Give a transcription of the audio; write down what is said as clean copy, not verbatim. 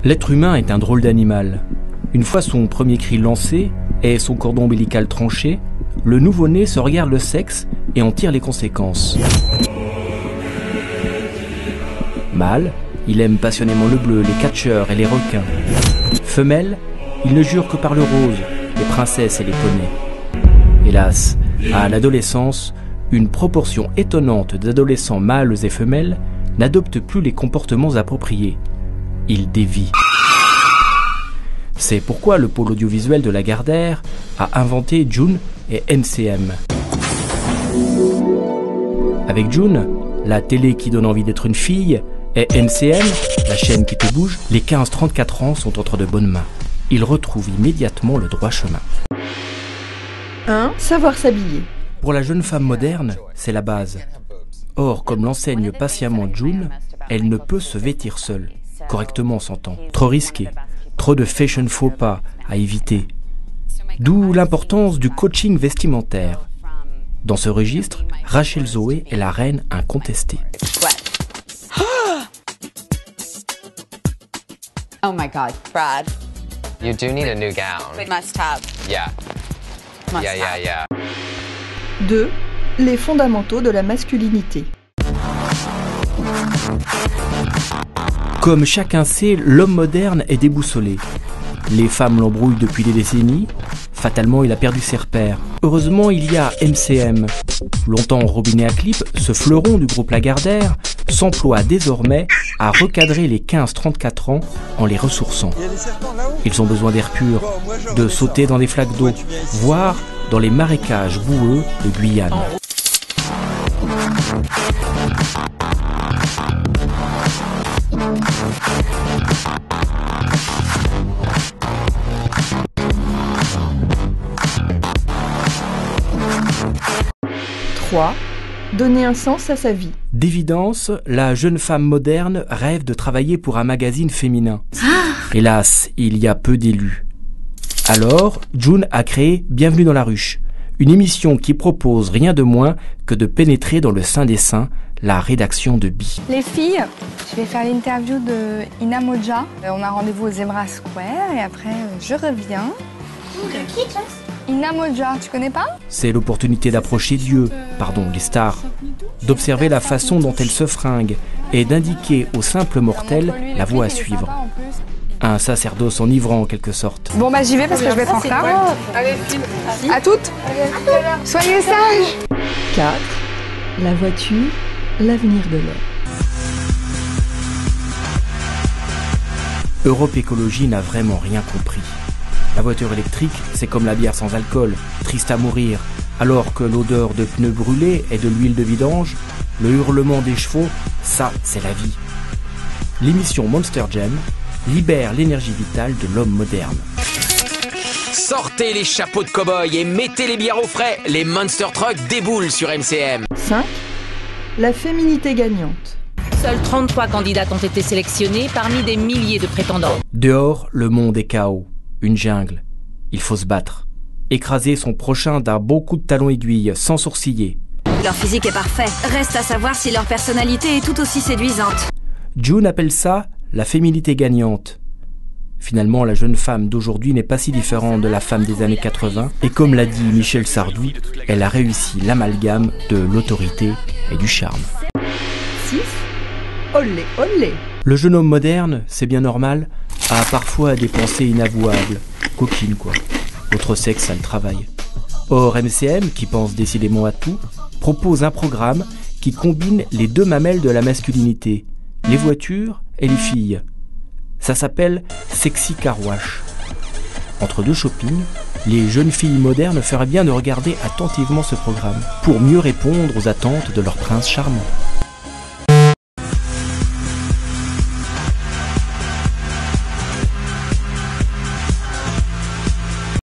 L'être humain est un drôle d'animal. Une fois son premier cri lancé et son cordon ombilical tranché, le nouveau-né se regarde le sexe et en tire les conséquences. Mâle, il aime passionnément le bleu, les catcheurs et les requins. Femelle, il ne jure que par le rose, les princesses et les poneys. Hélas, à l'adolescence, une proportion étonnante d'adolescents mâles et femelles n'adoptent plus les comportements appropriés. Ils dévient. C'est pourquoi le pôle audiovisuel de Lagardère a inventé June et MCM. Avec June, la télé qui donne envie d'être une fille, et MCM, la chaîne qui te bouge, les 15-34 ans sont entre de bonnes mains. Ils retrouvent immédiatement le droit chemin. 1. Savoir s'habiller. Pour la jeune femme moderne, c'est la base. Or, comme l'enseigne patiemment June, elle ne peut se vêtir seule. Correctement s'entend. Trop risqué. Trop de fashion faux pas à éviter. D'où l'importance du coaching vestimentaire. Dans ce registre, Rachel Zoe est la reine incontestée. Oh my God, Brad. You do need a new gown. Must have. Yeah. Must Yeah, yeah, have. yeah. 2. Les fondamentaux de la masculinité. Comme chacun sait, l'homme moderne est déboussolé. Les femmes l'embrouillent depuis des décennies. Fatalement, il a perdu ses repères. Heureusement, il y a MCM. Longtemps robinet à clip, ce fleuron du groupe Lagardère s'emploie désormais à recadrer les 15-34 ans en les ressourçant. Ils ont besoin d'air pur, de sauter dans des flaques d'eau, voire dans les marécages boueux de Guyane. Donner un sens à sa vie. D'évidence, la jeune femme moderne rêve de travailler pour un magazine féminin. Hélas, il y a peu d'élus. Alors, June a créé Bienvenue dans la ruche, une émission qui propose rien de moins que de pénétrer dans le sein des seins, la rédaction de Bi. Les filles, je vais faire l'interview de Ina Moja. On a rendez-vous au Zebra Square et après je reviens. De qui, classe? Ina Moja, tu connais pas? C'est l'opportunité d'approcher Dieu, les stars, d'observer la façon dont elles se fringuent et d'indiquer aux simples mortels la voie à suivre. Un sacerdoce enivrant en quelque sorte. Bon bah j'y vais parce que je vais être en retard. Allez, à toutes. Soyez sages. 4. La voiture, l'avenir de l'homme. Europe Écologie n'a vraiment rien compris. La voiture électrique, c'est comme la bière sans alcool, triste à mourir, alors que l'odeur de pneus brûlés et de l'huile de vidange, le hurlement des chevaux, ça, c'est la vie. L'émission Monster Jam libère l'énergie vitale de l'homme moderne. Sortez les chapeaux de cow-boy et mettez les bières au frais, les Monster Trucks déboulent sur MCM. 5. La féminité gagnante. Seules 33 candidates ont été sélectionnées parmi des milliers de prétendants. Dehors, le monde est chaos. Une jungle. Il faut se battre. Écraser son prochain d'un beau coup de talon aiguille, sans sourciller. Leur physique est parfait. Reste à savoir si leur personnalité est tout aussi séduisante. June appelle ça la féminité gagnante. Finalement, la jeune femme d'aujourd'hui n'est pas si différente de la femme des années 80. Et comme l'a dit Michel Sardou, elle a réussi l'amalgame de l'autorité et du charme. 6. Olé, olé. Le jeune homme moderne, c'est bien normal, a parfois des pensées inavouables. Coquine, quoi. Autre sexe, ça le travaille. Or, MCM, qui pense décidément à tout, propose un programme qui combine les deux mamelles de la masculinité, les voitures et les filles. Ça s'appelle Sexy Car Wash. Entre deux shopping, les jeunes filles modernes feraient bien de regarder attentivement ce programme pour mieux répondre aux attentes de leur prince charmant.